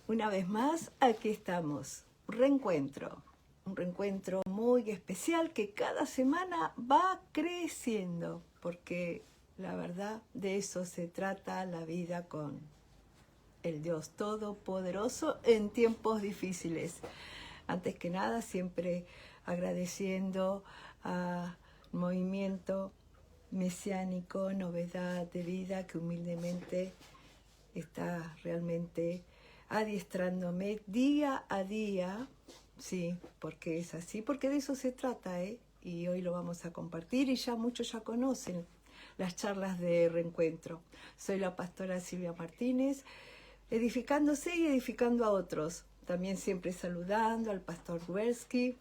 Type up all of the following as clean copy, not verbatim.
Una vez más, aquí estamos. Un reencuentro muy especial que cada semana va creciendo, porque la verdad de eso se trata la vida con el Dios Todopoderoso en tiempos difíciles. Antes que nada, siempre agradeciendo al movimiento mesiánico, Novedad de Vida, que humildemente está realmente adiestrándome día a día, sí, porque es así, porque de eso se trata, y hoy lo vamos a compartir y ya muchos ya conocen las charlas de reencuentro. Soy la pastora Silvia Martínez, edificándose y edificando a otros, también siempre saludando al pastor Guersky,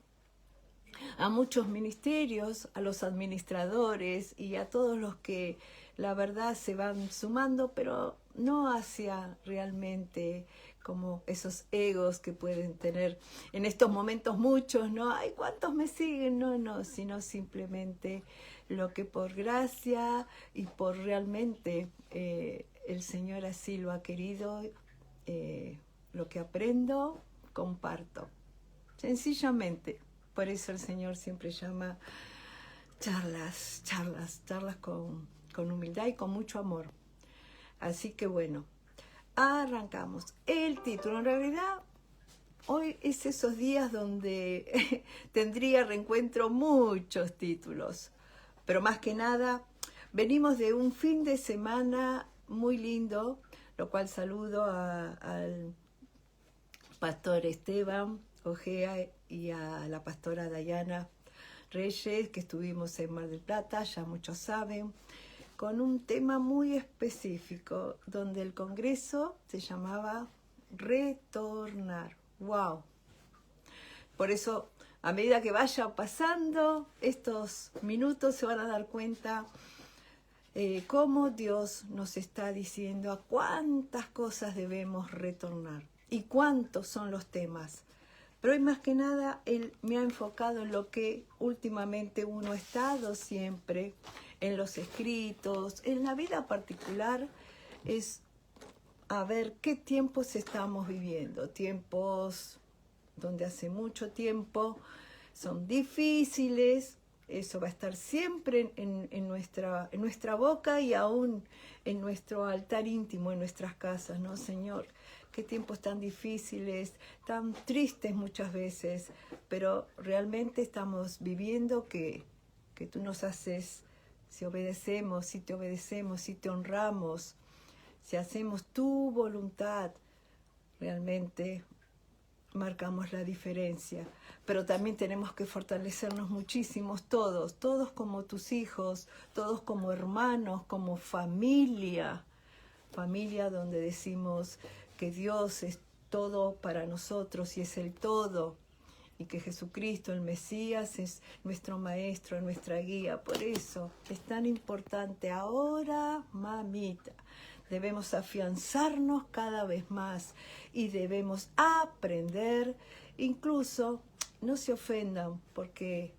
a muchos ministerios, a los administradores y a todos los que la verdad se van sumando, pero no hacia realmente como esos egos que pueden tener en estos momentos muchos, ¿no? Ay, ¿cuántos me siguen? No, sino simplemente lo que por gracia y por realmente el Señor así lo ha querido, lo que aprendo, comparto. Sencillamente. Por eso el Señor siempre llama charlas con humildad y con mucho amor. Así que bueno, arrancamos. El título, en realidad, hoy es esos días donde tendría reencuentro muchos títulos. Pero más que nada, venimos de un fin de semana muy lindo, lo cual saludo al pastor Esteban Ojea y a la pastora Dayana Reyes, que estuvimos en Mar del Plata, ya muchos saben, con un tema muy específico, donde el congreso se llamaba Retornar. ¡Wow! Por eso, a medida que vaya pasando estos minutos, se van a dar cuenta cómo Dios nos está diciendo a cuántas cosas debemos retornar y cuántos son los temas. Pero hoy más que nada Él me ha enfocado en lo que últimamente uno ha estado siempre, en los escritos, en la vida particular, es a ver qué tiempos estamos viviendo. Tiempos donde hace mucho tiempo son difíciles, eso va a estar siempre en nuestra boca y aún en nuestro altar íntimo, en nuestras casas, ¿no, Señor? Qué tiempos tan difíciles, tan tristes muchas veces, pero realmente estamos viviendo que tú nos haces, si obedecemos, si te obedecemos, si te honramos, si hacemos tu voluntad, realmente marcamos la diferencia. Pero también tenemos que fortalecernos muchísimos todos como tus hijos, todos como hermanos, como familia donde decimos que Dios es todo para nosotros y es el todo, y que Jesucristo, el Mesías, es nuestro maestro, nuestra guía. Por eso es tan importante ahora, mamita. Debemos afianzarnos cada vez más y debemos aprender, incluso, no se ofendan, porque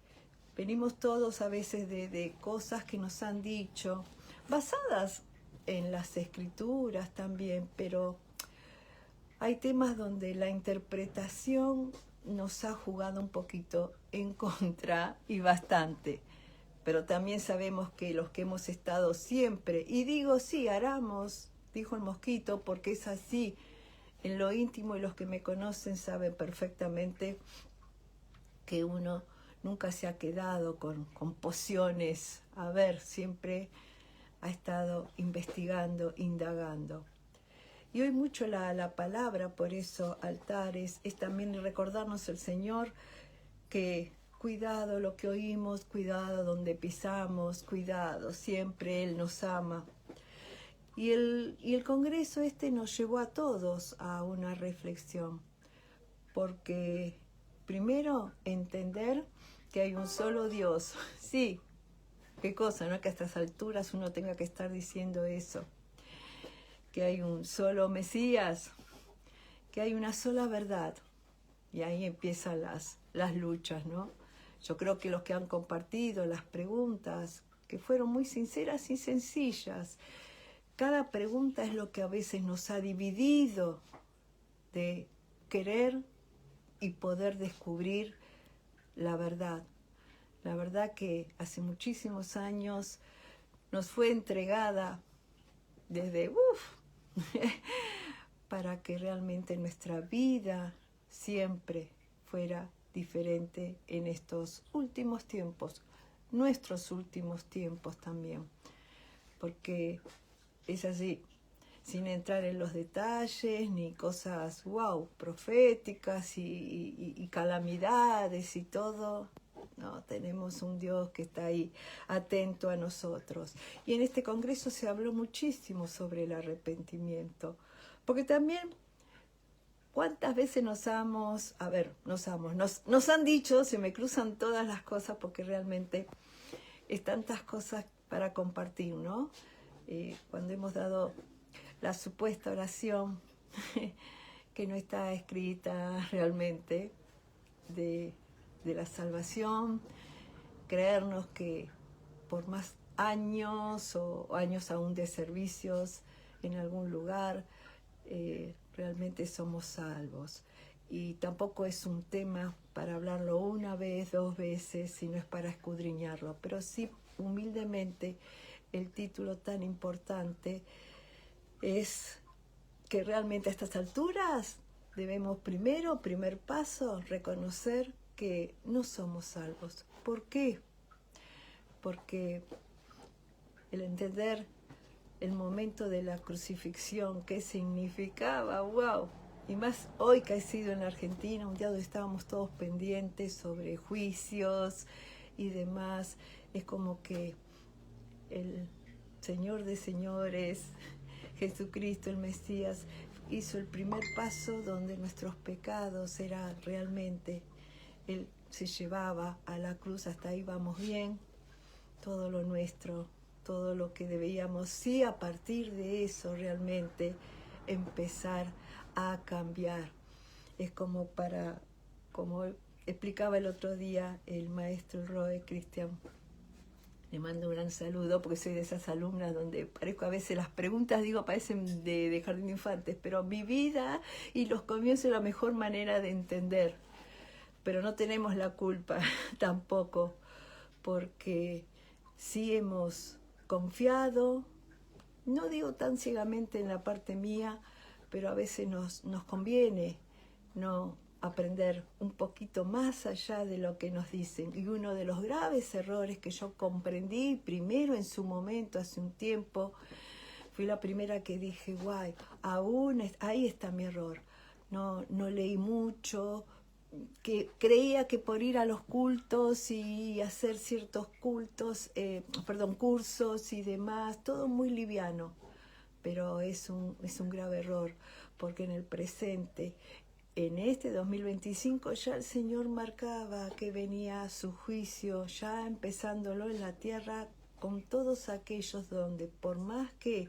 venimos todos a veces de cosas que nos han dicho, basadas en las escrituras también, pero hay temas donde la interpretación nos ha jugado un poquito en contra y bastante. Pero también sabemos que los que hemos estado siempre, y digo sí, Aramos, dijo el mosquito, porque es así, en lo íntimo, y los que me conocen saben perfectamente que uno nunca se ha quedado con pociones. A ver, siempre ha estado investigando, indagando. Y hoy mucho la palabra, por eso altares, es también recordarnos el Señor que cuidado lo que oímos, cuidado donde pisamos, cuidado, siempre Él nos ama. Y el congreso nos llevó a todos a una reflexión, porque primero entender que hay un solo Dios. Sí, qué cosa, ¿no? Que a estas alturas uno tenga que estar diciendo eso. Que hay un solo Mesías, que hay una sola verdad. Y ahí empiezan las luchas, ¿no? Yo creo que los que han compartido las preguntas, que fueron muy sinceras y sencillas, cada pregunta es lo que a veces nos ha dividido de querer y poder descubrir la verdad que hace muchísimos años nos fue entregada desde para que realmente nuestra vida siempre fuera diferente en estos últimos tiempos, nuestros últimos tiempos también, porque es así, sin entrar en los detalles ni cosas proféticas y calamidades y todo. No, tenemos un Dios que está ahí atento a nosotros. Y en este congreso se habló muchísimo sobre el arrepentimiento, porque también ¿cuántas veces nos han dicho, se me cruzan todas las cosas porque realmente es tantas cosas para compartir, ¿no? Cuando hemos dado la supuesta oración que no está escrita realmente de la salvación, creernos que por más años o años aún de servicios en algún lugar, realmente somos salvos. Y tampoco es un tema para hablarlo una vez, 2 veces, sino es para escudriñarlo. Pero sí, humildemente, el título tan importante es que realmente a estas alturas debemos primer paso, reconocer que no somos salvos. ¿Por qué? Porque el entender el momento de la crucifixión, qué significaba, y más hoy que he sido en la Argentina, un día donde estábamos todos pendientes sobre juicios y demás, es como que el Señor de señores, Jesucristo el Mesías, hizo el primer paso donde nuestros pecados era realmente, Él se llevaba a la cruz, hasta ahí vamos bien, todo lo nuestro, todo lo que debíamos, sí, a partir de eso realmente empezar a cambiar. Es como explicaba el otro día el maestro Roe Cristian, le mando un gran saludo porque soy de esas alumnas donde parezco a veces, las preguntas parecen de jardín de infantes, pero mi vida y los comienzos es la mejor manera de entender, pero no tenemos la culpa tampoco, porque sí hemos confiado, no digo tan ciegamente en la parte mía, pero a veces nos conviene no aprender un poquito más allá de lo que nos dicen. Y uno de los graves errores que yo comprendí primero en su momento, hace un tiempo, fui la primera que dije, ahí está mi error. No leí mucho, que creía que por ir a los cultos y hacer ciertos cursos y demás, todo muy liviano, pero es un grave error, porque en el presente, en este 2025, ya el Señor marcaba que venía su juicio, ya empezándolo en la tierra, con todos aquellos donde, por más que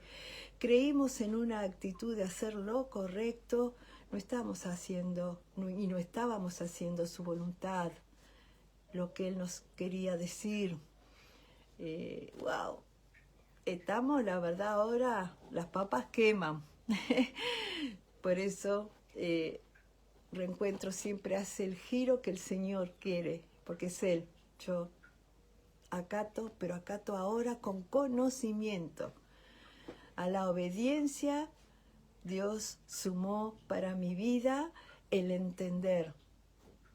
creímos en una actitud de hacer lo correcto, no estábamos haciendo su voluntad, lo que Él nos quería decir. Estamos, la verdad, ahora las papas queman. Por eso Reencuentro siempre hace el giro que el Señor quiere, porque es Él. Yo acato, pero acato ahora con conocimiento. A la obediencia, Dios sumó para mi vida el entender.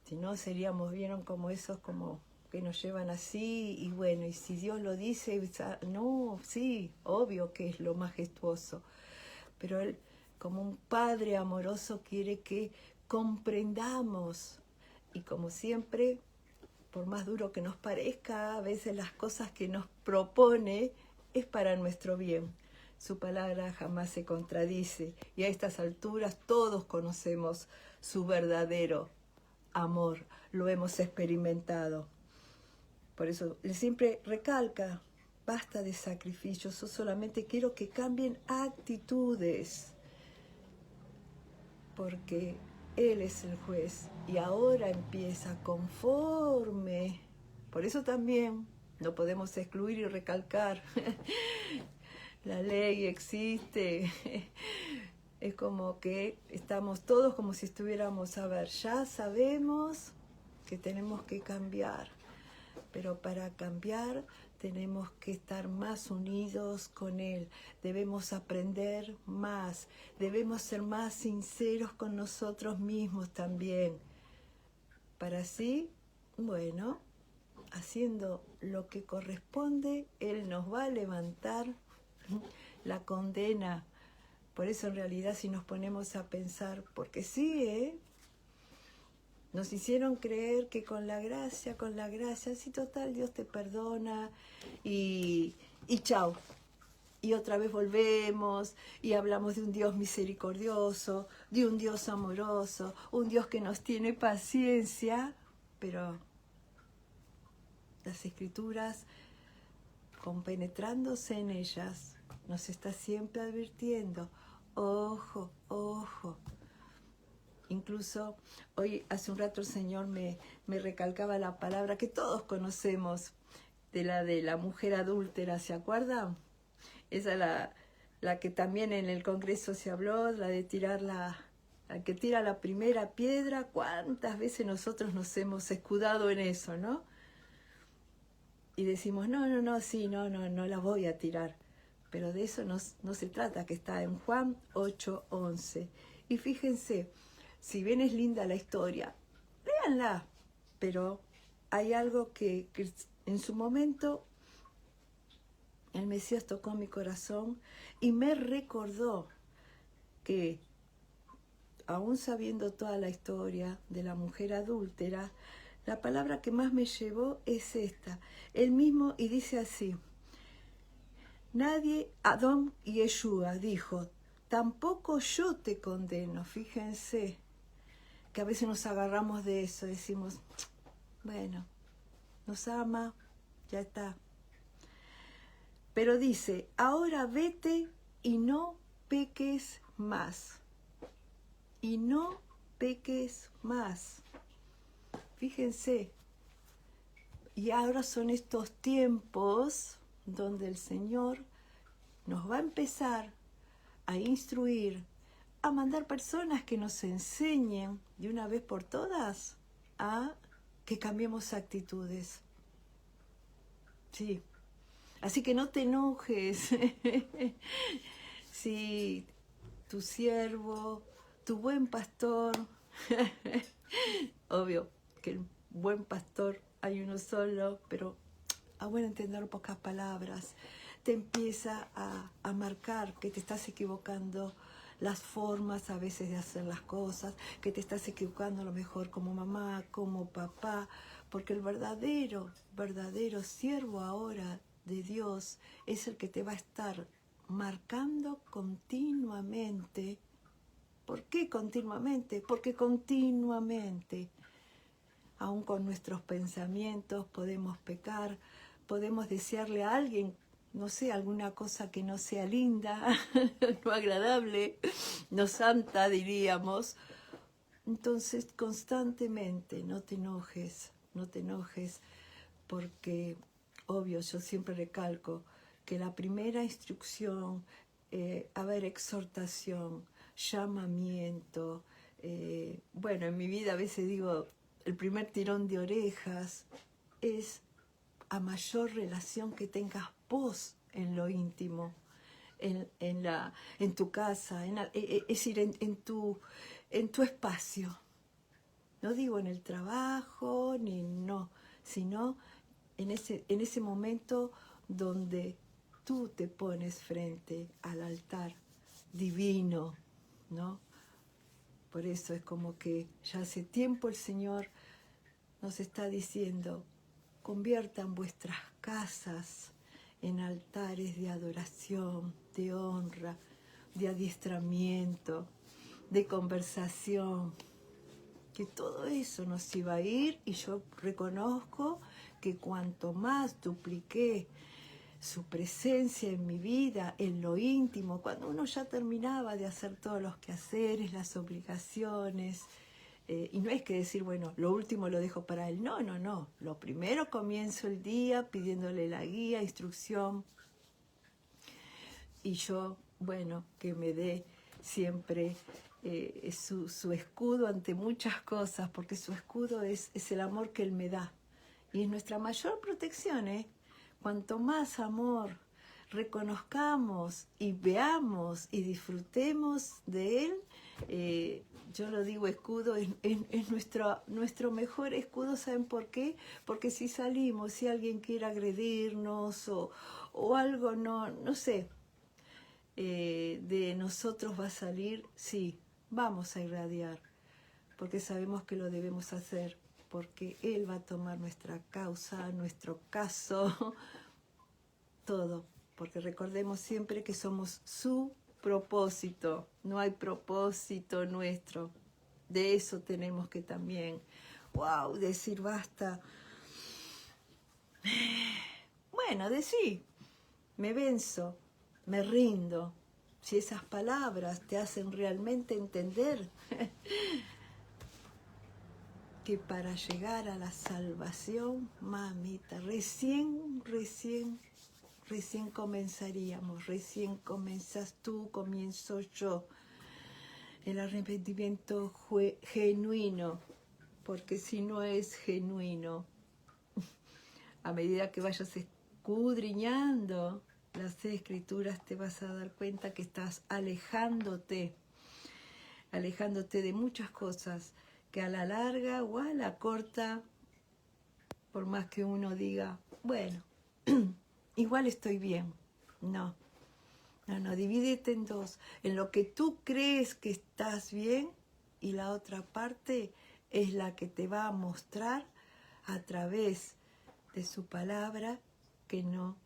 Si no, seríamos, vieron, como esos como que nos llevan así, y bueno, y si Dios lo dice, no, sí, obvio que es lo majestuoso. Pero Él, como un Padre amoroso, quiere que comprendamos. Y como siempre, por más duro que nos parezca, a veces las cosas que nos propone es para nuestro bien. Su palabra jamás se contradice, y a estas alturas todos conocemos su verdadero amor, lo hemos experimentado. Por eso Él siempre recalca, basta de sacrificios, yo solamente quiero que cambien actitudes, porque Él es el juez y ahora empieza conforme. Por eso también no podemos excluir y recalcar. La ley existe, Es como que estamos todos como si estuviéramos, a ver, ya sabemos que tenemos que cambiar, pero para cambiar tenemos que estar más unidos con Él, debemos aprender más, debemos ser más sinceros con nosotros mismos también, para así, bueno, haciendo lo que corresponde, Él nos va a levantar la condena. Por eso en realidad si nos ponemos a pensar, porque sí, nos hicieron creer que con la gracia, sí, total, Dios te perdona y chao. Y otra vez volvemos y hablamos de un Dios misericordioso, de un Dios amoroso, un Dios que nos tiene paciencia, pero las Escrituras, compenetrándose en ellas, nos está siempre advirtiendo, ojo, ojo. Incluso hoy, hace un rato el Señor me recalcaba la palabra que todos conocemos, de la mujer adúltera, ¿se acuerdan? Esa es la que también en el Congreso se habló, la de tirar la que tira la primera piedra. ¿Cuántas veces nosotros nos hemos escudado en eso, no? Y decimos, no, la voy a tirar. Pero de eso no se trata, que está en Juan 8:11. Y fíjense, si bien es linda la historia, léanla, pero hay algo que en su momento el Mesías tocó mi corazón y me recordó que, aún sabiendo toda la historia de la mujer adúltera, la palabra que más me llevó es esta. Él mismo, y dice así, nadie, Adón y Yeshua, dijo, tampoco yo te condeno. Fíjense que a veces nos agarramos de eso, decimos, bueno, nos ama, ya está. Pero dice, ahora vete y no peques más. Y no peques más. Fíjense, y ahora son estos tiempos donde el Señor nos va a empezar a instruir, a mandar personas que nos enseñen de una vez por todas a que cambiemos actitudes. Sí, así que no te enojes si tu siervo, tu buen pastor, obvio que el buen pastor hay uno solo, pero a buen entender pocas palabras, te empieza a marcar que te estás equivocando las formas a veces de hacer las cosas, que te estás equivocando a lo mejor como mamá, como papá, porque el verdadero siervo ahora de Dios es el que te va a estar marcando continuamente. ¿Por qué continuamente? Porque continuamente, aún con nuestros pensamientos, podemos pecar, podemos desearle a alguien, no sé, alguna cosa que no sea linda, no agradable, no santa, diríamos. Entonces, constantemente, no te enojes, porque, obvio, yo siempre recalco que la primera instrucción, exhortación, llamamiento, bueno, en mi vida a veces digo, el primer tirón de orejas es a mayor relación que tengas vos en lo íntimo, en tu casa, es decir, en tu espacio. No digo en el trabajo, ni no, sino en ese momento donde tú te pones frente al altar divino, ¿no? Por eso es como que ya hace tiempo el Señor nos está diciendo, conviertan vuestras casas en altares de adoración, de honra, de adiestramiento, de conversación, que todo eso nos iba a ir, y yo reconozco que cuanto más dupliqué su presencia en mi vida, en lo íntimo, cuando uno ya terminaba de hacer todos los quehaceres, las obligaciones, y no es que decir, bueno, lo último lo dejo para él, no, lo primero comienzo el día pidiéndole la guía, instrucción, y yo, bueno, que me dé siempre es su escudo ante muchas cosas, porque su escudo es el amor que Él me da. Y es nuestra mayor protección, ¿eh? Cuanto más amor reconozcamos y veamos y disfrutemos de Él, yo lo digo escudo, es nuestro mejor escudo. ¿Saben por qué? Porque si salimos, si alguien quiere agredirnos o algo, no sé, de nosotros va a salir, sí, vamos a irradiar, porque sabemos que lo debemos hacer, porque Él va a tomar nuestra causa, nuestro caso, todo, porque recordemos siempre que somos su propósito, no hay propósito nuestro. De eso tenemos que también, wow, decir basta. Bueno, decir, me venzo, me rindo. Si esas palabras te hacen realmente entender que para llegar a la salvación, mamita, recién comenzaríamos, recién comenzas tú, comienzo yo. El arrepentimiento genuino, porque si no es genuino, a medida que vayas escudriñando las escrituras te vas a dar cuenta que estás alejándote de muchas cosas que a la larga o a la corta, por más que uno diga, bueno, igual estoy bien. No, divídete en dos, en lo que tú crees que estás bien y la otra parte es la que te va a mostrar a través de su palabra que no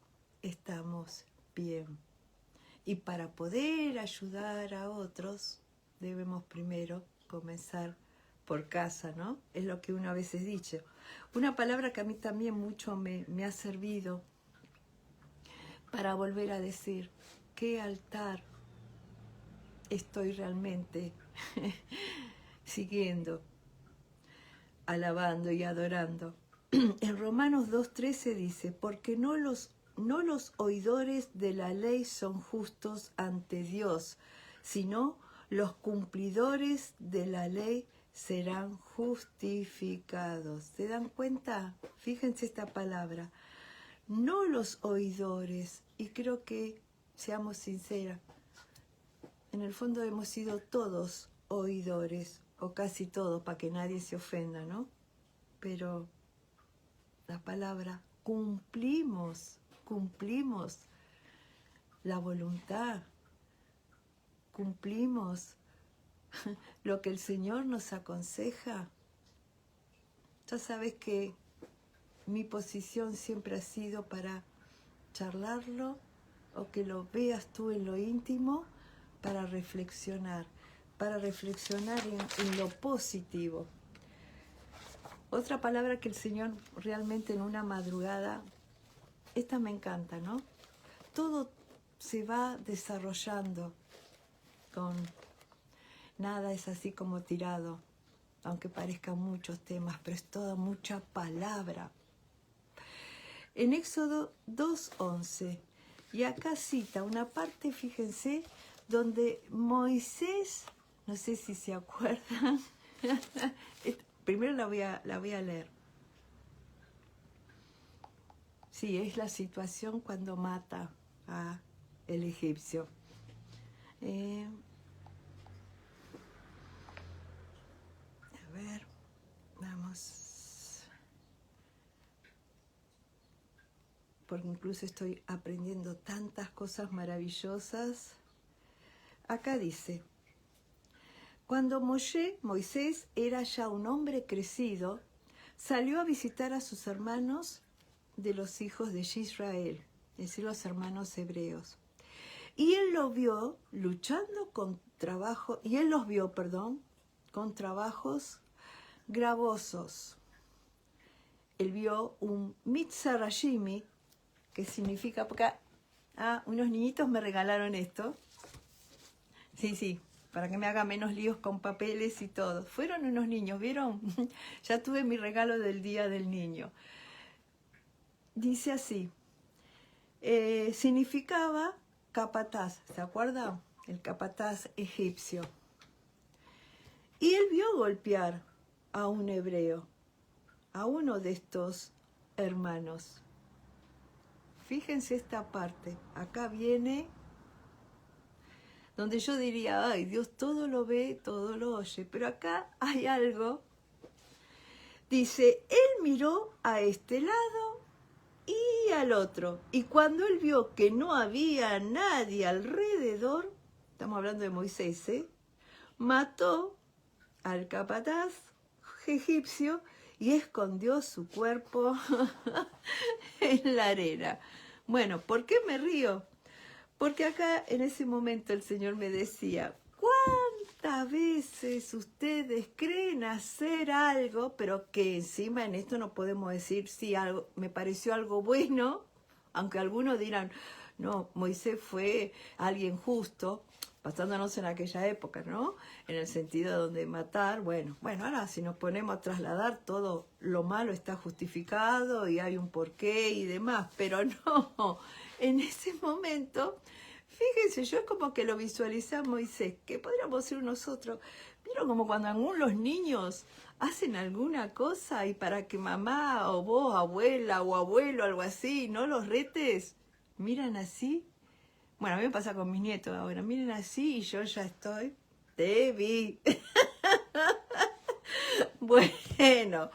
estamos bien. Y para poder ayudar a otros, debemos primero comenzar por casa, ¿no? Es lo que uno a veces dice. Una palabra que a mí también mucho me ha servido para volver a decir, ¿qué altar estoy realmente siguiendo, alabando y adorando? En Romanos 2:13 dice, porque no los oidores de la ley son justos ante Dios, sino los cumplidores de la ley serán justificados. ¿Se dan cuenta? Fíjense esta palabra. No los oidores. Y creo que, seamos sinceras, en el fondo hemos sido todos oidores, o casi todos, para que nadie se ofenda, ¿no? Pero la palabra cumplimos la voluntad, cumplimos lo que el Señor nos aconseja. Ya sabes que mi posición siempre ha sido para charlarlo o que lo veas tú en lo íntimo para reflexionar en lo positivo. Otra palabra que el Señor realmente en una madrugada, esta me encanta, ¿no? Todo se va desarrollando con nada es así como tirado, aunque parezcan muchos temas, pero es toda mucha palabra. En Éxodo 2:11, y acá cita una parte, fíjense, donde Moisés, no sé si se acuerdan, primero la voy a leer. Sí, es la situación cuando mata a el egipcio. A ver, vamos. Porque incluso estoy aprendiendo tantas cosas maravillosas. Acá dice, cuando Moisés era ya un hombre crecido, salió a visitar a sus hermanos de los hijos de Israel, es decir, los hermanos hebreos. Y él los vio luchando con trabajo, con trabajos gravosos. Él vio un mitzarashimi, que significa, porque unos niñitos me regalaron esto. Sí, para que me haga menos líos con papeles y todo. Fueron unos niños, ¿vieron? Ya tuve mi regalo del Día del Niño. Dice así, significaba capataz, ¿se acuerdan? el capataz egipcio. Y él vio golpear a un hebreo, a uno de estos hermanos. Fíjense esta parte, acá viene donde yo diría, ay, Dios todo lo ve, todo lo oye, pero acá hay algo. Dice, él miró a este lado y al otro, y cuando él vio que no había nadie alrededor, estamos hablando de Moisés, mató al capataz egipcio y escondió su cuerpo en la arena. Bueno, ¿por qué me río? Porque acá en ese momento el Señor me decía, ¿cuántas veces ustedes creen hacer algo, pero que encima en esto no podemos decir si algo me pareció algo bueno, aunque algunos dirán, no, Moisés fue alguien justo, basándonos en aquella época, ¿no? En el sentido donde matar, bueno, ahora si nos ponemos a trasladar todo lo malo está justificado y hay un porqué y demás, pero no, en ese momento, fíjense, yo es como que lo visualicé a Moisés, que podríamos ser nosotros, ¿vieron como cuando los niños hacen alguna cosa y para que mamá o vos, abuela o abuelo, algo así, no los retes, miran así? Bueno, a mí me pasa con mis nietos ahora. Miren así y yo ya estoy. Te vi. Bueno,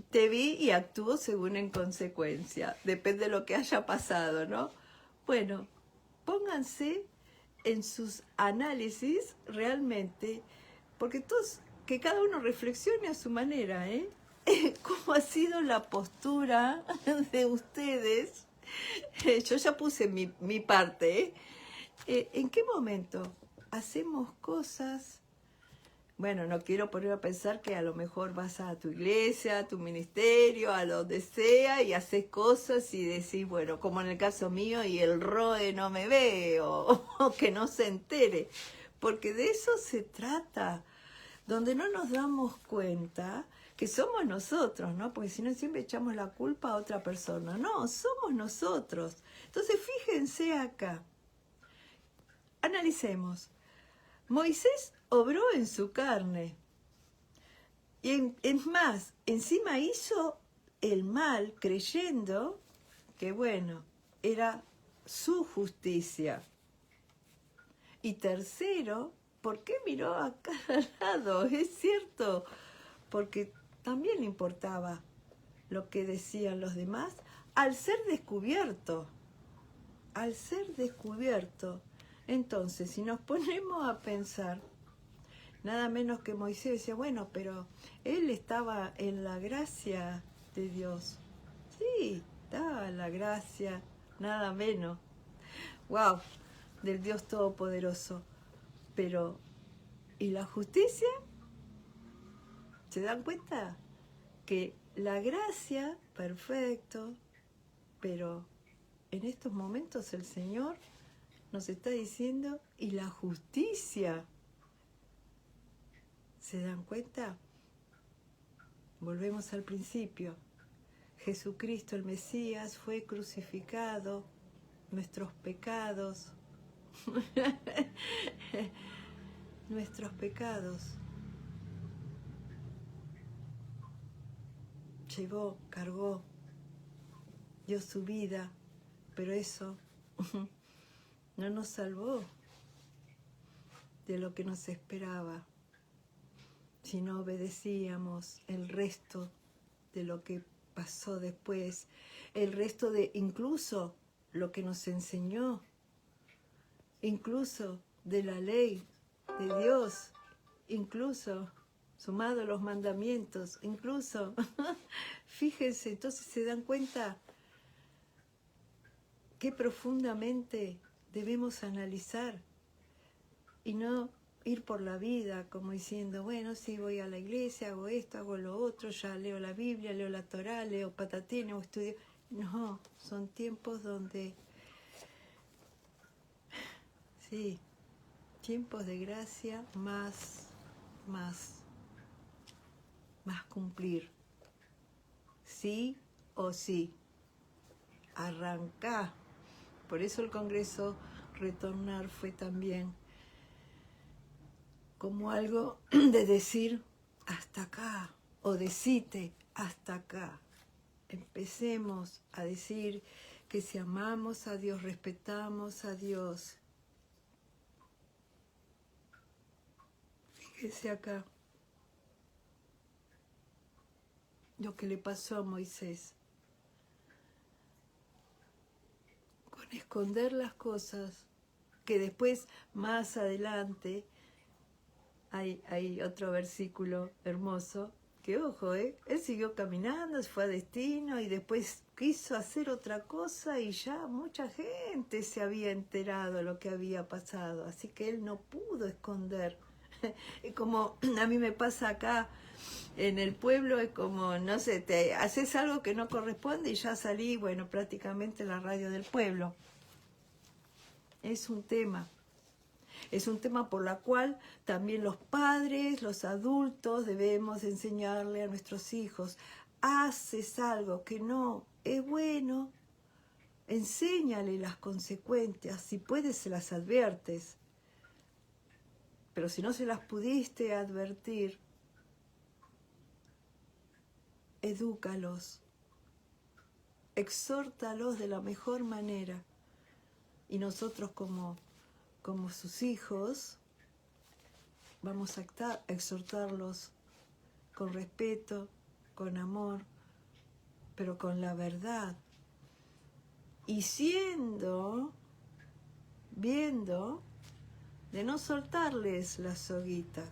te vi y actúo según en consecuencia. Depende de lo que haya pasado, ¿no? Bueno, pónganse en sus análisis realmente, porque todos, que cada uno reflexione a su manera, ¿eh? ¿Cómo ha sido la postura de ustedes? Yo ya puse mi parte, ¿eh? ¿En qué momento hacemos cosas? Bueno, no quiero poner a pensar que a lo mejor vas a tu iglesia, a tu ministerio, a donde sea, y haces cosas y decís, bueno, como en el caso mío, y el ROE no me ve, o que no se entere. Porque de eso se trata, donde no nos damos cuenta que somos nosotros, ¿no? Porque si no siempre echamos la culpa a otra persona. No, somos nosotros. Entonces, fíjense acá. Analicemos. Moisés obró en su carne. Y es más, encima hizo el mal creyendo que, bueno, era su justicia. Y tercero, ¿por qué miró a cada lado? Es cierto, porque también le importaba lo que decían los demás al ser descubierto. Al ser descubierto. Entonces, si nos ponemos a pensar, nada menos que Moisés decía, bueno, pero él estaba en la gracia de Dios. Sí, estaba en la gracia, nada menos. ¡Wow! Del Dios Todopoderoso. Pero, ¿y la justicia? ¿Se dan cuenta? Que la gracia, perfecto, pero en estos momentos el Señor nos está diciendo, ¿y la justicia? ¿Se dan cuenta? Volvemos al principio. Jesucristo, el Mesías, fue crucificado, nuestros pecados, nuestros pecados. Llevó, cargó, dio su vida, pero eso no nos salvó de lo que nos esperaba si no obedecíamos el resto de lo que pasó después, el resto de incluso lo que nos enseñó, incluso de la ley de Dios, incluso sumado a los mandamientos, incluso, fíjense, entonces se dan cuenta que profundamente debemos analizar y no ir por la vida como diciendo, bueno, sí, voy a la iglesia, hago esto, hago lo otro, ya leo la Biblia, leo la Torá, leo patatín o estudio. No, son tiempos donde, sí, tiempos de gracia más cumplir. Sí o sí. Arrancá. Por eso el Congreso Retornar fue también como algo de decir hasta acá, o decite hasta acá. Empecemos a decir que si amamos a Dios, respetamos a Dios. Fíjese acá lo que le pasó a Moisés. Con esconder las cosas, que después, más adelante, hay otro versículo hermoso, que ojo, él siguió caminando, se fue a destino y después quiso hacer otra cosa y ya mucha gente se había enterado de lo que había pasado, así que él no pudo esconder. Como a mí me pasa acá en el pueblo, es como, no sé, te haces algo que no corresponde y ya salí, bueno, prácticamente en la radio del pueblo. Es un tema. Es un tema por la cual también los padres, los adultos, debemos enseñarle a nuestros hijos. Haces algo que no es bueno, enséñale las consecuencias. Si puedes, se las adviertes. Pero si no se las pudiste advertir, edúcalos, exhórtalos de la mejor manera. Y nosotros como sus hijos, vamos a exhortarlos con respeto, con amor, pero con la verdad. Y viendo, de no soltarles la soguita.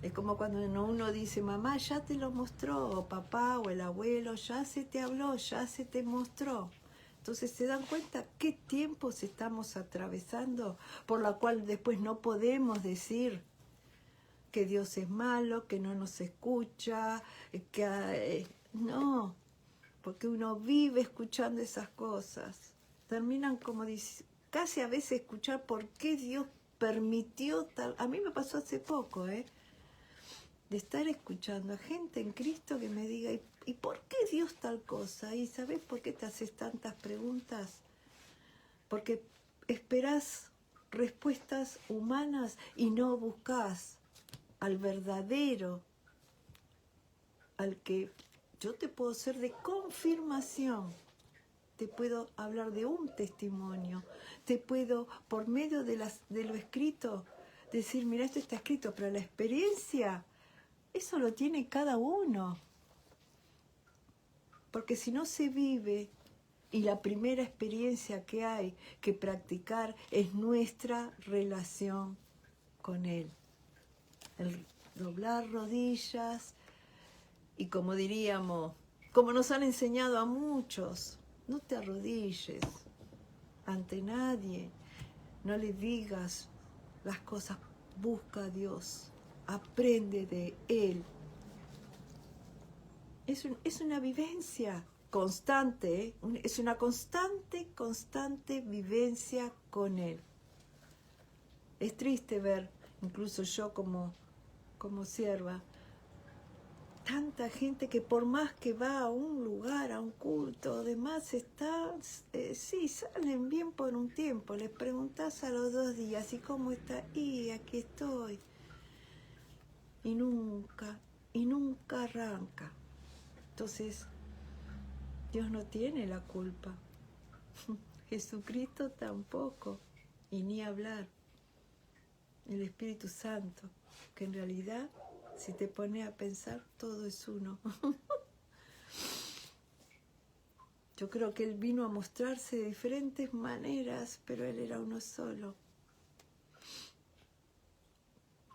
Es como cuando uno dice, mamá, ya te lo mostró, o papá o el abuelo, ya se te habló, ya se te mostró. Entonces se dan cuenta qué tiempos estamos atravesando, por la cual después no podemos decir que Dios es malo, que no nos escucha, que no, porque uno vive escuchando esas cosas. Terminan como casi a veces escuchar por qué Dios permitió tal. A mí me pasó hace poco, de estar escuchando a gente en Cristo que me diga, ¿y por qué Dios tal cosa? ¿Y sabes por qué te haces tantas preguntas? Porque esperás respuestas humanas y no buscás al verdadero, al que yo te puedo ser de confirmación, te puedo hablar de un testimonio, te puedo, por medio de lo escrito, decir, mira, esto está escrito, pero la experiencia, eso lo tiene cada uno. Porque si no se vive, y la primera experiencia que hay que practicar es nuestra relación con Él. El doblar rodillas y como diríamos, como nos han enseñado a muchos, no te arrodilles ante nadie, no le digas las cosas, busca a Dios, aprende de Él. Es una vivencia constante, es una constante vivencia con Él. Es triste ver, incluso yo como sierva, tanta gente que por más que va a un lugar, a un culto, además sí, salen bien por un tiempo, les preguntás a los 2 días, ¿y cómo está? Y aquí estoy. Y nunca arranca. Entonces, Dios no tiene la culpa. Jesucristo tampoco. Y ni hablar. El Espíritu Santo, que en realidad, si te pones a pensar, todo es uno. Yo creo que Él vino a mostrarse de diferentes maneras, pero Él era uno solo.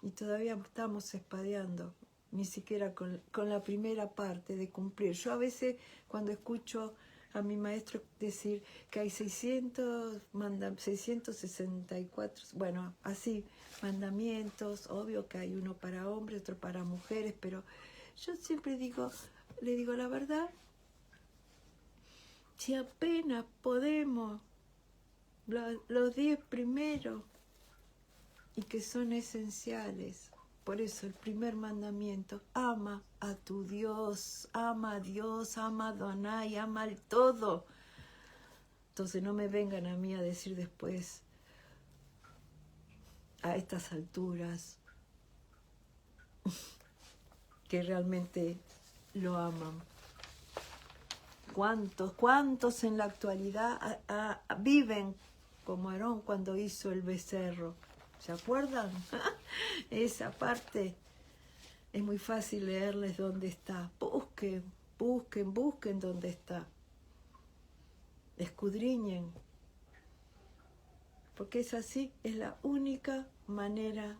Y todavía estamos espadeando, ni siquiera con la primera parte de cumplir. Yo a veces, cuando escucho a mi maestro decir que hay 664, bueno, así, mandamientos, obvio que hay uno para hombres, otro para mujeres, pero yo siempre le digo la verdad, si apenas podemos, los 10 primeros, y que son esenciales. Por eso el primer mandamiento, ama a tu Dios, ama a Dios, ama a Adonai, ama al todo. Entonces no me vengan a mí a decir después, a estas alturas que realmente lo aman. ¿Cuántos en la actualidad viven como Aarón cuando hizo el becerro? ¿Se acuerdan? Esa parte es muy fácil leerles dónde está. Busquen dónde está. Escudriñen. Porque es así, es la única manera,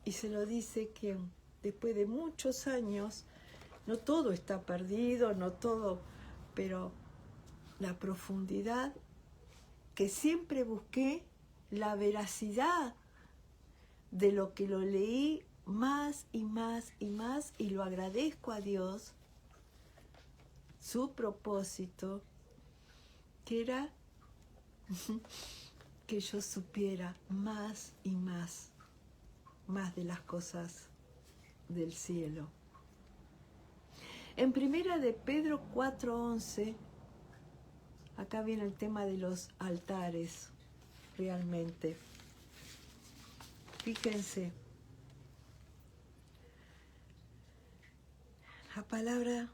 y se lo dice quien después de muchos años, no todo está perdido, no todo, pero la profundidad que siempre busqué, la veracidad de lo que lo leí más y más y más, y lo agradezco a Dios, su propósito, que era que yo supiera más y más de las cosas del cielo. En primera de Pedro 4:11, acá viene el tema de los altares, realmente. Fíjense, la palabra,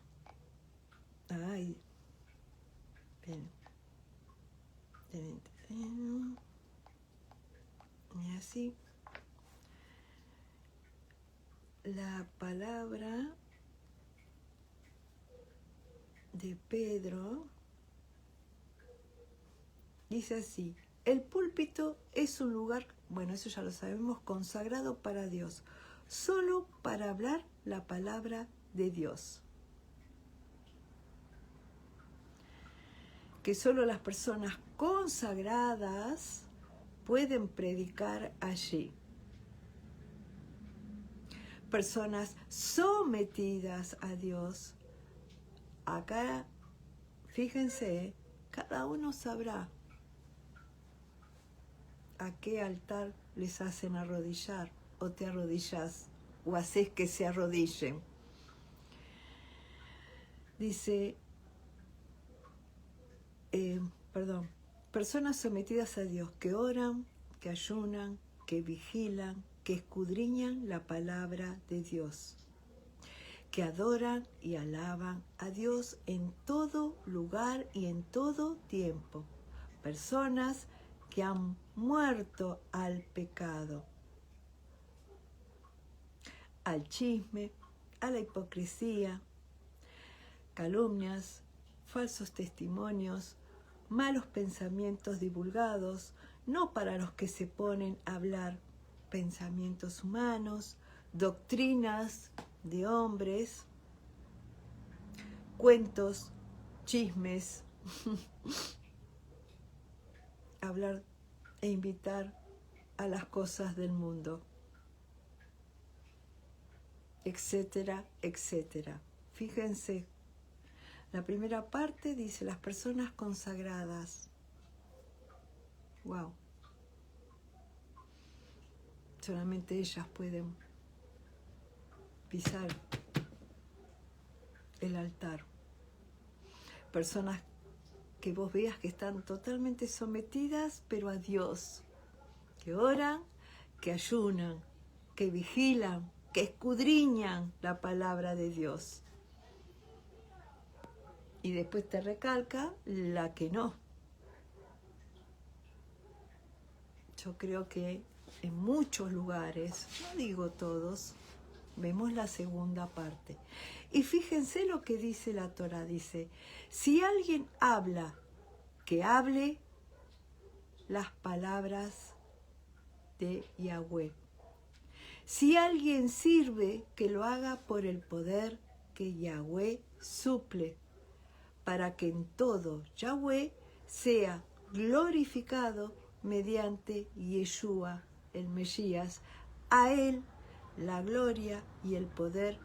y así, la palabra de Pedro dice así: el púlpito es un lugar, bueno, eso ya lo sabemos, consagrado para Dios, solo para hablar la palabra de Dios. Que solo las personas consagradas pueden predicar allí. Personas sometidas a Dios. Acá, fíjense, cada uno sabrá a qué altar les hacen arrodillar, o te arrodillas, o haces que se arrodillen. Dice, personas sometidas a Dios, que oran, que ayunan, que vigilan, que escudriñan la palabra de Dios, que adoran y alaban a Dios en todo lugar y en todo tiempo. Personas que han muerto al pecado, al chisme, a la hipocresía, calumnias, falsos testimonios, malos pensamientos divulgados, no para los que se ponen a hablar pensamientos humanos, doctrinas de hombres, cuentos, chismes, hablar e invitar a las cosas del mundo, etcétera, etcétera. Fíjense, la primera parte dice las personas consagradas. Wow. Solamente ellas pueden pisar el altar. Personas que vos veas que están totalmente sometidas, pero a Dios. Que oran, que ayunan, que vigilan, que escudriñan la palabra de Dios. Y después te recalca la que no. Yo creo que en muchos lugares, no digo todos, vemos la segunda parte. Y fíjense lo que dice la Torá, dice, si alguien habla, que hable las palabras de Yahweh. Si alguien sirve, que lo haga por el poder que Yahweh suple, para que en todo Yahweh sea glorificado mediante Yeshua, el Mesías. A él la gloria y el poder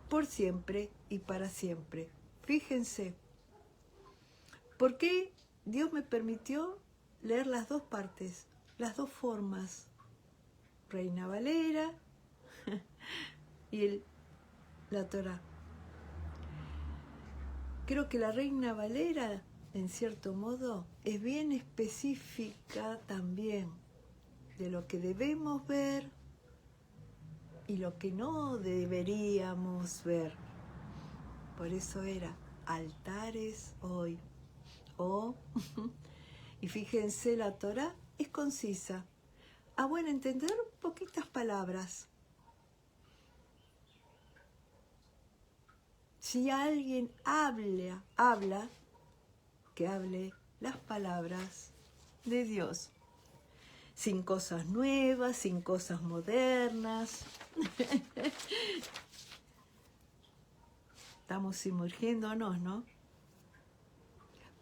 por siempre y para siempre. Fíjense, ¿por qué Dios me permitió leer las dos partes, las dos formas? Reina Valera y la Torá. Creo que la Reina Valera, en cierto modo, es bien específica también. de lo que debemos ver y lo que no deberíamos ver. Por eso era altares hoy. Y fíjense, la Torá es concisa. A buen entender, poquitas palabras. Si alguien habla, que hable las palabras de Dios. Sin cosas nuevas, sin cosas modernas. Estamos sumergiéndonos, ¿no?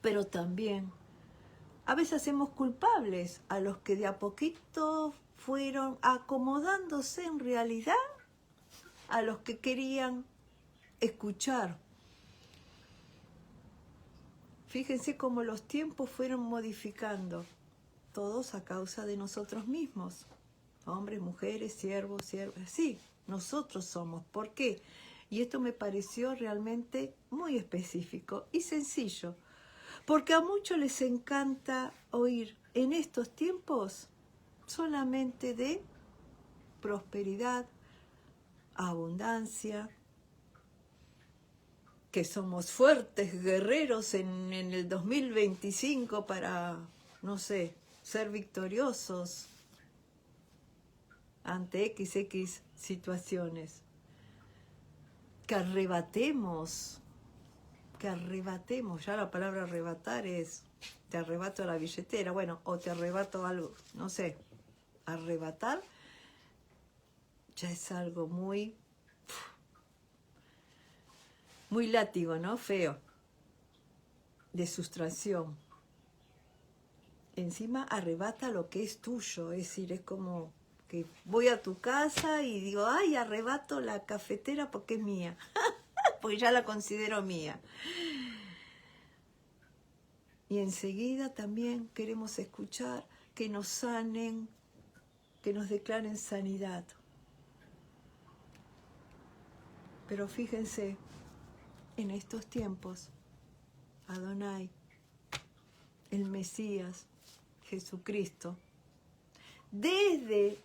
Pero también a veces hacemos culpables a los que de a poquito fueron acomodándose en realidad a los que querían escuchar. Fíjense cómo los tiempos fueron modificando, todos a causa de nosotros mismos. Hombres, mujeres, siervos, siervas, sí, nosotros somos. ¿Por qué? Y esto me pareció realmente muy específico y sencillo, porque a muchos les encanta oír en estos tiempos solamente de prosperidad, abundancia, que somos fuertes guerreros en el 2025 para, no sé, ser victoriosos ante XX situaciones. Que arrebatemos, ya la palabra arrebatar es, te arrebato la billetera, bueno, o te arrebato algo, no sé, arrebatar ya es algo muy látigo, ¿no? Feo, de sustracción. Encima arrebata lo que es tuyo, es decir, es como que voy a tu casa y digo, ay, arrebato la cafetera porque es mía, porque ya la considero mía. Y enseguida también queremos escuchar que nos sanen, que nos declaren sanidad. Pero fíjense, en estos tiempos, Adonai, el Mesías, Jesucristo, desde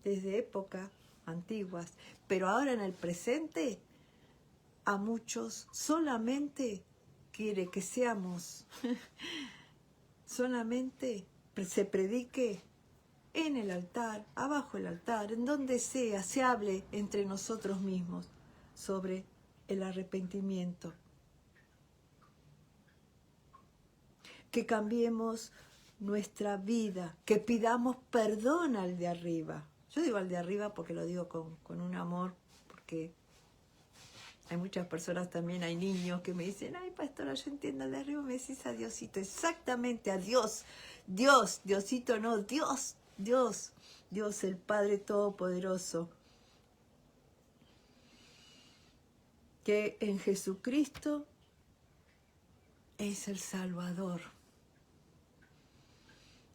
épocas antiguas, pero ahora en el presente, a muchos solamente quiere que seamos, solamente se predique en el altar, abajo el altar, en donde sea, se hable entre nosotros mismos sobre el arrepentimiento. Que cambiemos nuestra vida, que pidamos perdón al de arriba. Yo digo al de arriba porque lo digo con un amor, porque hay muchas personas también, hay niños que me dicen, ay, pastora, yo entiendo al de arriba, me decís a Diosito, exactamente a Dios, Diosito no, Dios el Padre Todopoderoso, que en Jesucristo es el Salvador,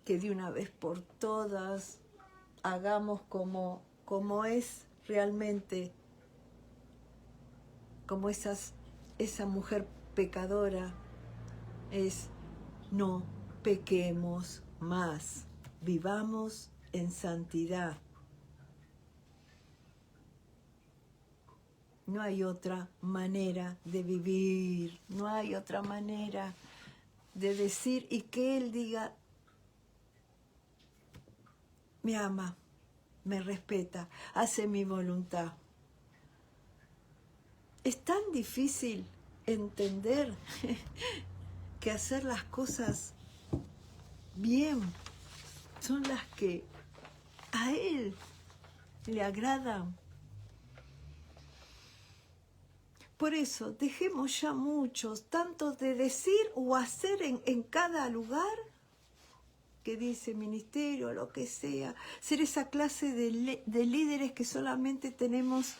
que de una vez por todas hagamos como es realmente, como esa mujer pecadora, es no pequemos más, vivamos en santidad. No hay otra manera de vivir, no hay otra manera de decir y que Él diga, me ama, me respeta, hace mi voluntad. Es tan difícil entender que hacer las cosas bien son las que a Él le agradan. Por eso, dejemos ya muchos, tanto de decir o hacer en cada lugar, que dice ministerio, lo que sea, ser esa clase de líderes que solamente tenemos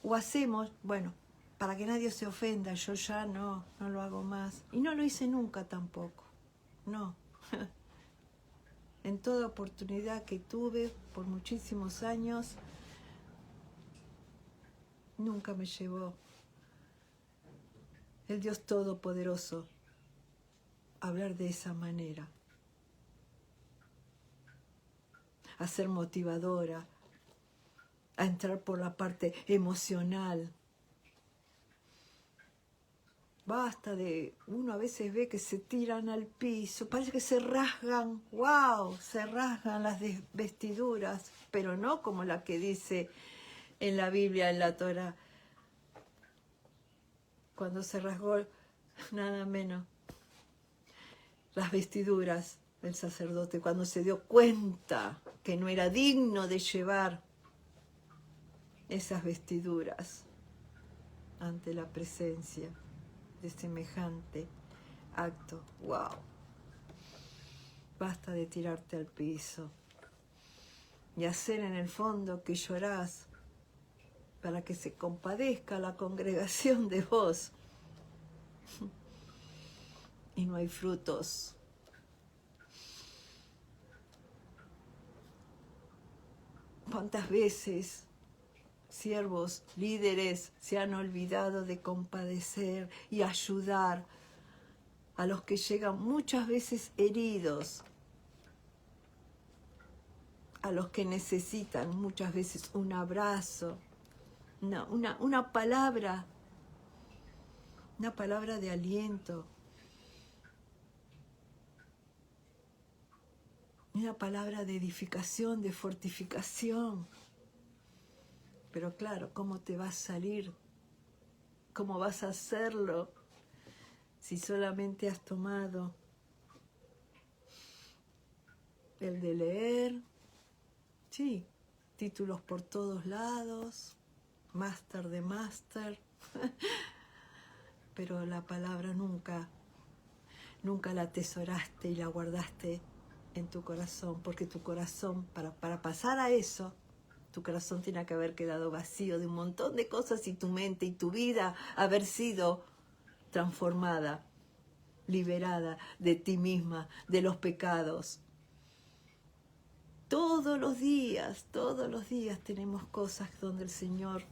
o hacemos, bueno, para que nadie se ofenda, yo ya no lo hago más. Y no lo hice nunca tampoco, no. En toda oportunidad que tuve, por muchísimos años, nunca me llevó el Dios Todopoderoso a hablar de esa manera. a ser motivadora, a entrar por la parte emocional. Basta de, uno a veces ve que se tiran al piso, parece que se rasgan, wow, se rasgan las vestiduras, pero no como la que dice en la Biblia, en la Torá, cuando se rasgó nada menos las vestiduras del sacerdote, cuando se dio cuenta que no era digno de llevar esas vestiduras ante la presencia de semejante acto. ¡Wow! Basta de tirarte al piso y hacer en el fondo que llorás para que se compadezca la congregación de vos. Y no hay frutos. ¿Cuántas veces siervos, líderes se han olvidado de compadecer y ayudar a los que llegan muchas veces heridos, a los que necesitan muchas veces un abrazo, una palabra de aliento, una palabra de edificación, de fortificación? Pero claro, ¿cómo te va a salir? ¿Cómo vas a hacerlo si solamente has tomado el de leer? Sí, títulos por todos lados, máster de máster, pero la palabra nunca la atesoraste y la guardaste en tu corazón, porque tu corazón, para pasar a eso, tu corazón tiene que haber quedado vacío de un montón de cosas y tu mente y tu vida haber sido transformada, liberada de ti misma, de los pecados. Todos los días tenemos cosas donde el Señor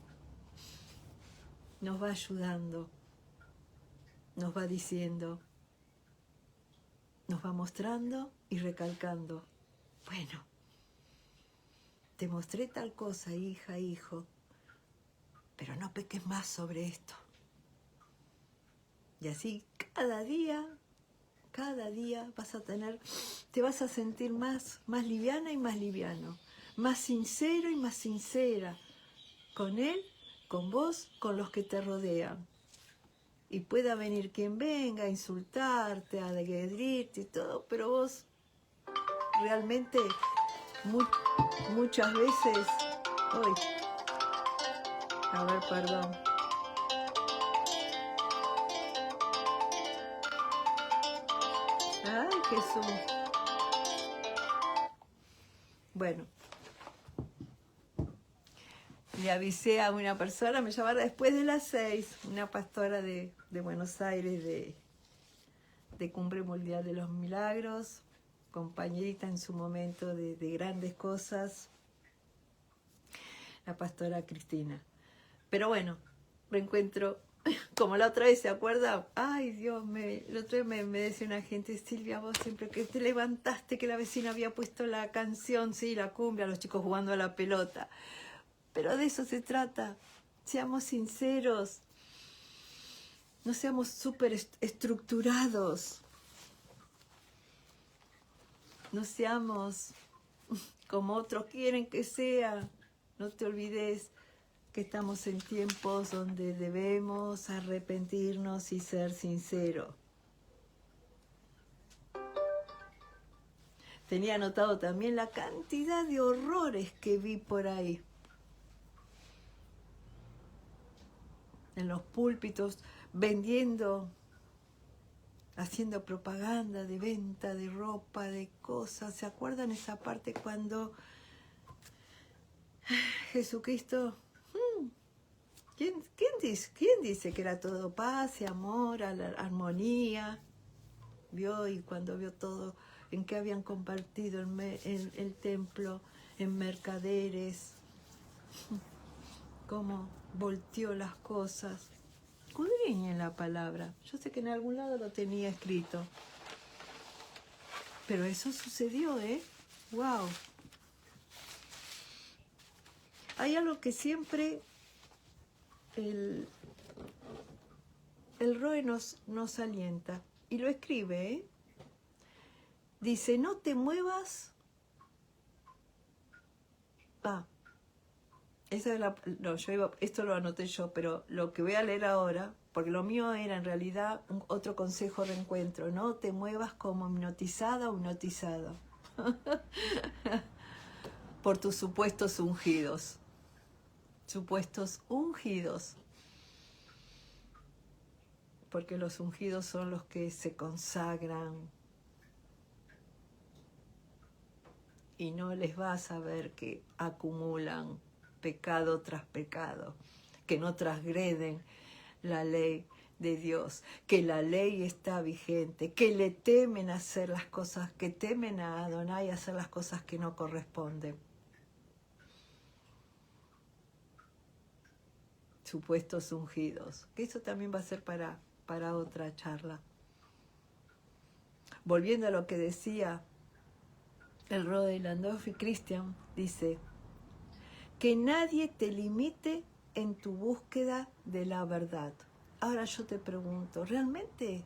nos va ayudando, nos va diciendo, nos va mostrando y recalcando. Bueno, te mostré tal cosa, hija, hijo, pero no peques más sobre esto. Y así cada día te vas a sentir más liviana y más liviano, más sincero y más sincera con Él, con vos, con los que te rodean. Y pueda venir quien venga a insultarte, a agredirte y todo, pero vos realmente muchas veces... Uy, a ver, perdón. Ay, Jesús. Bueno, le avisé a una persona, me llamara después de las 6, una pastora de Buenos Aires, de Cumbre Mundial de los Milagros, compañerita en su momento de grandes cosas, la pastora Cristina. Pero bueno, reencuentro, como la otra vez, ¿se acuerda? Ay, Dios, la otra vez me decía una gente, Silvia, vos siempre que te levantaste, que la vecina había puesto la canción, sí, la cumbia, los chicos jugando a la pelota. Pero de eso se trata, seamos sinceros, no seamos súper estructurados, no seamos como otros quieren que sea. No te olvides que estamos en tiempos donde debemos arrepentirnos y ser sinceros. Tenía anotado también la cantidad de horrores que vi por ahí. En los púlpitos, vendiendo, haciendo propaganda de venta de ropa, de cosas. ¿Se acuerdan esa parte cuando Jesucristo... ¿Quién dice que era todo paz y amor, armonía? Vio, y cuando vio todo, en que habían compartido el templo, en mercaderes, cómo volteó las cosas. Escudriñen la palabra. Yo sé que en algún lado lo tenía escrito. Pero eso sucedió, ¿eh? ¡Wow! Hay algo que siempre el Roe nos alienta, y lo escribe, ¿eh? Dice, no te muevas. Esa es no, esto lo anoté yo, pero lo que voy a leer ahora, porque lo mío era en realidad otro consejo de reencuentro, no te muevas como hipnotizada o hipnotizado por tus supuestos ungidos. Supuestos ungidos. Porque los ungidos son los que se consagran y no les vas a ver que acumulan pecado tras pecado, que no transgreden la ley de Dios, que la ley está vigente, que le temen hacer las cosas, que temen a Adonai hacer las cosas que no corresponden. Supuestos ungidos, que eso también va a ser para otra charla. Volviendo a lo que decía el Rode Landolfi Christian, dice, que nadie te limite en tu búsqueda de la verdad. Ahora yo te pregunto, ¿realmente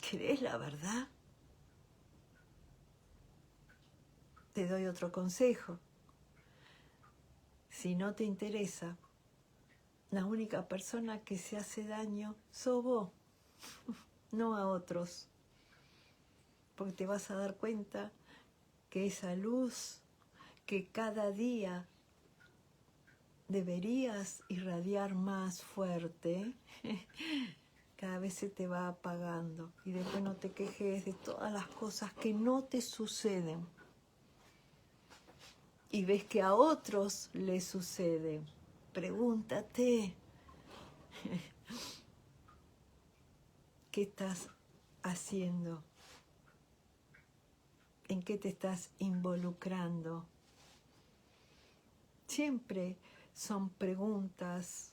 querés la verdad? Te doy otro consejo. Si no te interesa, la única persona que se hace daño sos vos, no a otros. Porque te vas a dar cuenta que esa luz que cada día deberías irradiar más fuerte, cada vez se te va apagando. Y después no te quejes de todas las cosas que no te suceden. Y ves que a otros les sucede. Pregúntate, ¿qué estás haciendo? ¿En qué te estás involucrando? Siempre son preguntas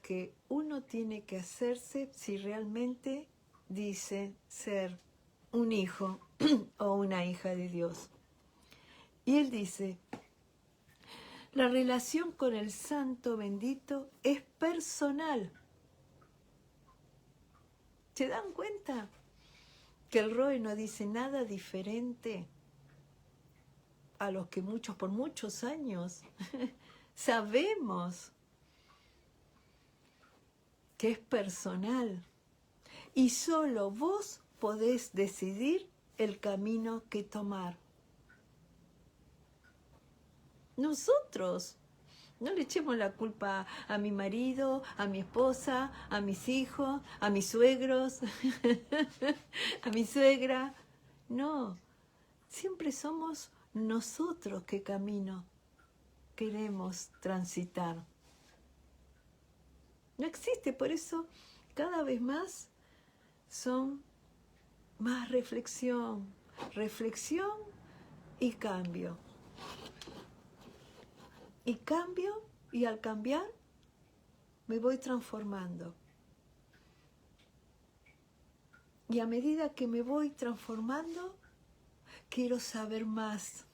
que uno tiene que hacerse si realmente dice ser un hijo o una hija de Dios. Y él dice, la relación con el Santo Bendito es personal. ¿Se dan cuenta que el Roe no dice nada diferente a los que por muchos años sabemos que es personal? Y solo vos podés decidir el camino que tomar. Nosotros. No le echemos la culpa a mi marido, a mi esposa, a mis hijos, a mis suegros, a mi suegra. No, siempre somos nosotros qué camino queremos transitar. No existe, por eso cada vez más son más reflexión y cambio. Y cambio, y al cambiar me voy transformando. Y a medida que me voy transformando, quiero saber más.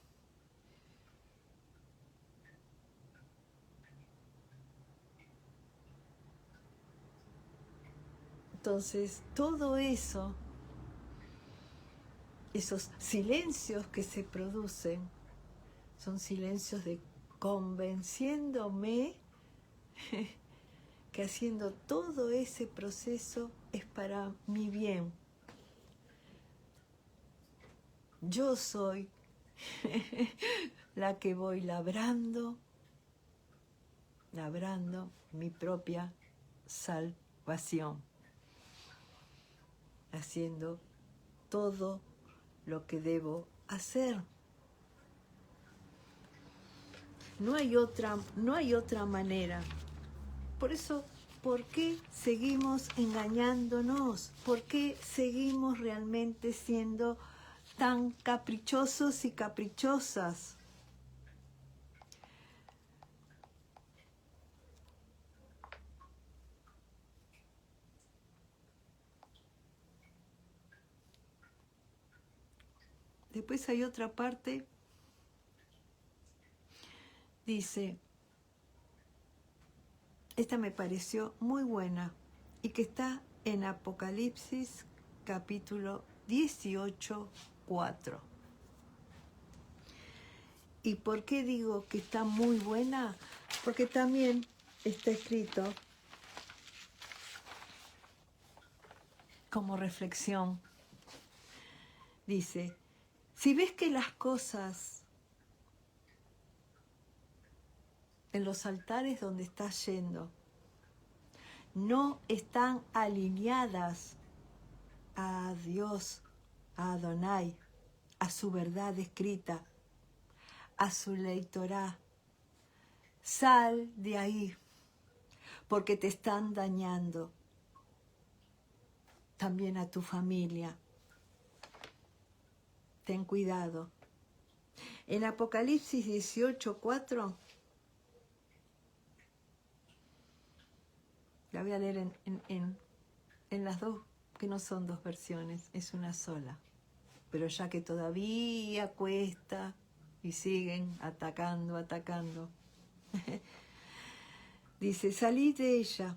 Entonces, todo eso, esos silencios que se producen, son silencios de convenciéndome que haciendo todo ese proceso es para mi bien. Yo soy la que voy labrando mi propia salvación, haciendo todo lo que debo hacer. No hay otra manera. Por eso, ¿por qué seguimos engañándonos? ¿Por qué seguimos realmente siendo tan caprichosos y caprichosas? Después hay otra parte. dice, esta me pareció muy buena y que está en Apocalipsis capítulo 18, 4. ¿Y por qué digo que está muy buena? Porque también está escrito como reflexión. Dice, si ves que las cosas en los altares donde estás yendo no están alineadas a Dios, a Adonai, a su verdad escrita, a su ley Torah, sal de ahí, porque te están dañando. También a tu familia. Ten cuidado. En Apocalipsis 18:4, la voy a leer en las dos, que no son dos versiones, es una sola. Pero ya que todavía cuesta y siguen atacando. Dice, salid de ella.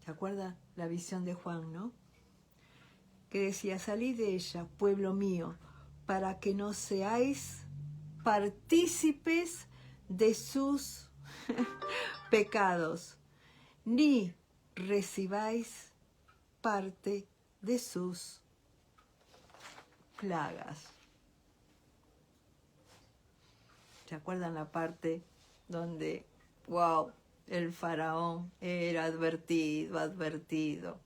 ¿Se acuerda la visión de Juan, no? Que decía, salid de ella, pueblo mío, para que no seáis partícipes de sus pecados, ni recibáis parte de sus plagas. ¿Se acuerdan la parte donde, wow, el faraón era advertido?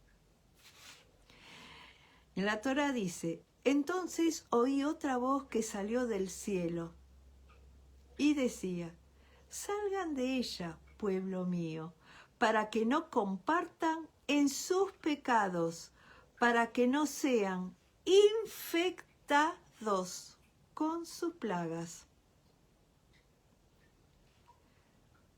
En la Torá dice, entonces oí otra voz que salió del cielo y decía, salgan de ella, pueblo mío, para que no compartan en sus pecados, para que no sean infectados con sus plagas.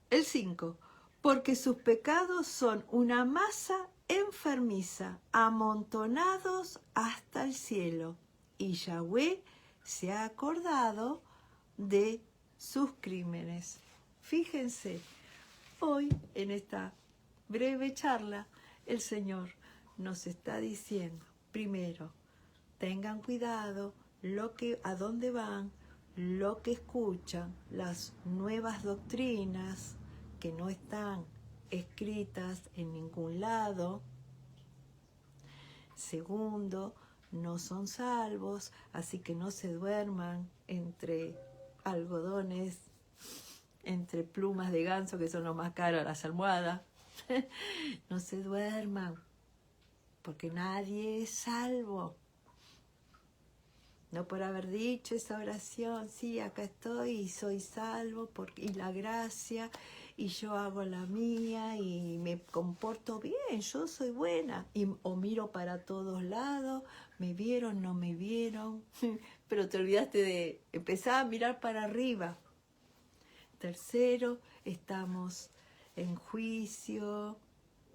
El 5. Porque sus pecados son una masa enfermiza, amontonados hasta el cielo, y Yahweh se ha acordado de sus crímenes. Fíjense, hoy en esta breve charla, el Señor nos está diciendo, primero, tengan cuidado a dónde van, lo que escuchan, las nuevas doctrinas que no están escritas en ningún lado. Segundo, no son salvos, así que no se duerman entre algodones, entre plumas de ganso, que son lo más caro, las almohadas. No se duerman, porque nadie es salvo. No por haber dicho esa oración, sí, acá estoy y soy salvo, y la gracia, y yo hago la mía y me comporto bien, yo soy buena. O miro para todos lados, me vieron, no me vieron, pero te olvidaste de empezar a mirar para arriba. Tercero, estamos en juicio.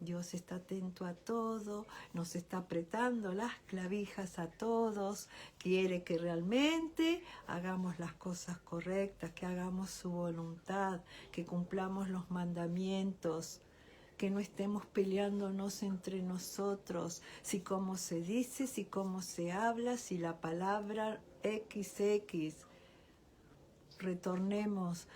Dios está atento a todo, nos está apretando las clavijas a todos, quiere que realmente hagamos las cosas correctas, que hagamos su voluntad, que cumplamos los mandamientos, que no estemos peleándonos entre nosotros, si cómo se dice, si cómo se habla, si la palabra XX. Retornemos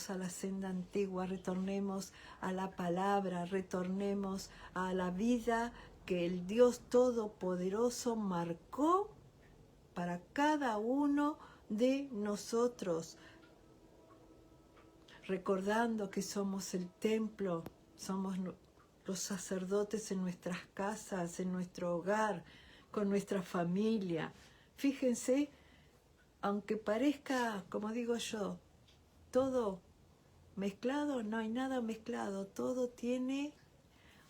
a la senda antigua, retornemos a la palabra, retornemos a la vida que el Dios Todopoderoso marcó para cada uno de nosotros, recordando que somos el templo, somos los sacerdotes en nuestras casas, en nuestro hogar, con nuestra familia. Fíjense, aunque parezca, como digo yo, todo mezclado, no hay nada mezclado, todo tiene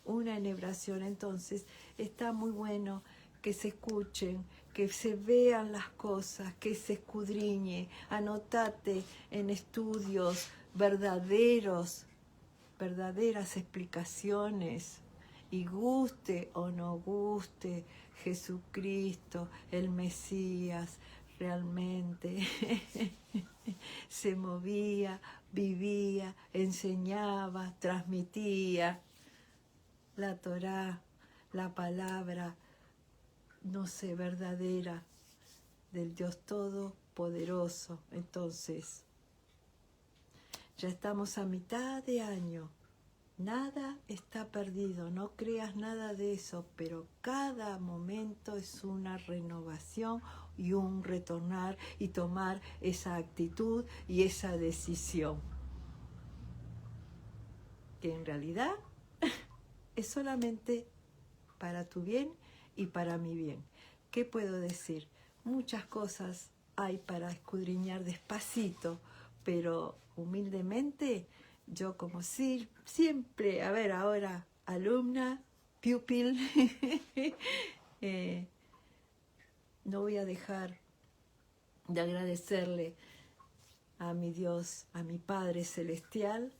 una enhebración. Entonces está muy bueno que se escuchen, que se vean las cosas, que se escudriñe, anotate en estudios verdaderas explicaciones, y guste o no guste Jesucristo, el Mesías, realmente se movía, vivía, enseñaba, transmitía la Torá, la palabra, no sé, verdadera del Dios Todopoderoso. Entonces, ya estamos a mitad de año. Nada está perdido, no creas nada de eso, pero cada momento es una renovación y un retornar y tomar esa actitud y esa decisión, que en realidad es solamente para tu bien y para mi bien. ¿Qué puedo decir? Muchas cosas hay para escudriñar despacito, pero humildemente yo como si siempre, a ver, ahora alumna, pupil, no voy a dejar de agradecerle a mi Dios, a mi Padre Celestial,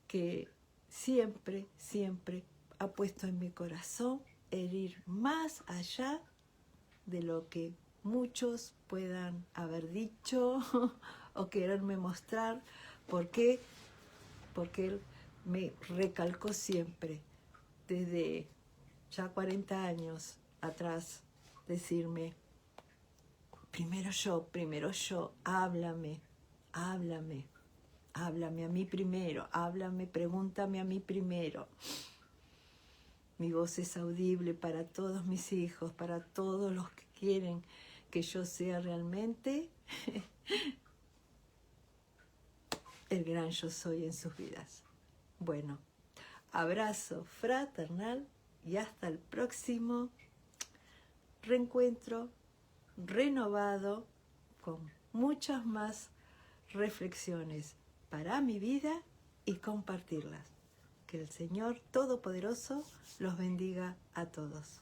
que siempre, siempre ha puesto en mi corazón el ir más allá de lo que muchos puedan haber dicho o quererme mostrar. ¿Por qué? Porque Él me recalcó siempre, desde ya 40 años atrás, decirme, primero yo, háblame, háblame, háblame a mí primero, háblame, pregúntame a mí primero. Mi voz es audible para todos mis hijos, para todos los que quieren que yo sea realmente el gran yo soy en sus vidas. Bueno, abrazo fraternal y hasta el próximo reencuentro renovado con muchas más reflexiones para mi vida y compartirlas. Que el Señor Todopoderoso los bendiga a todos.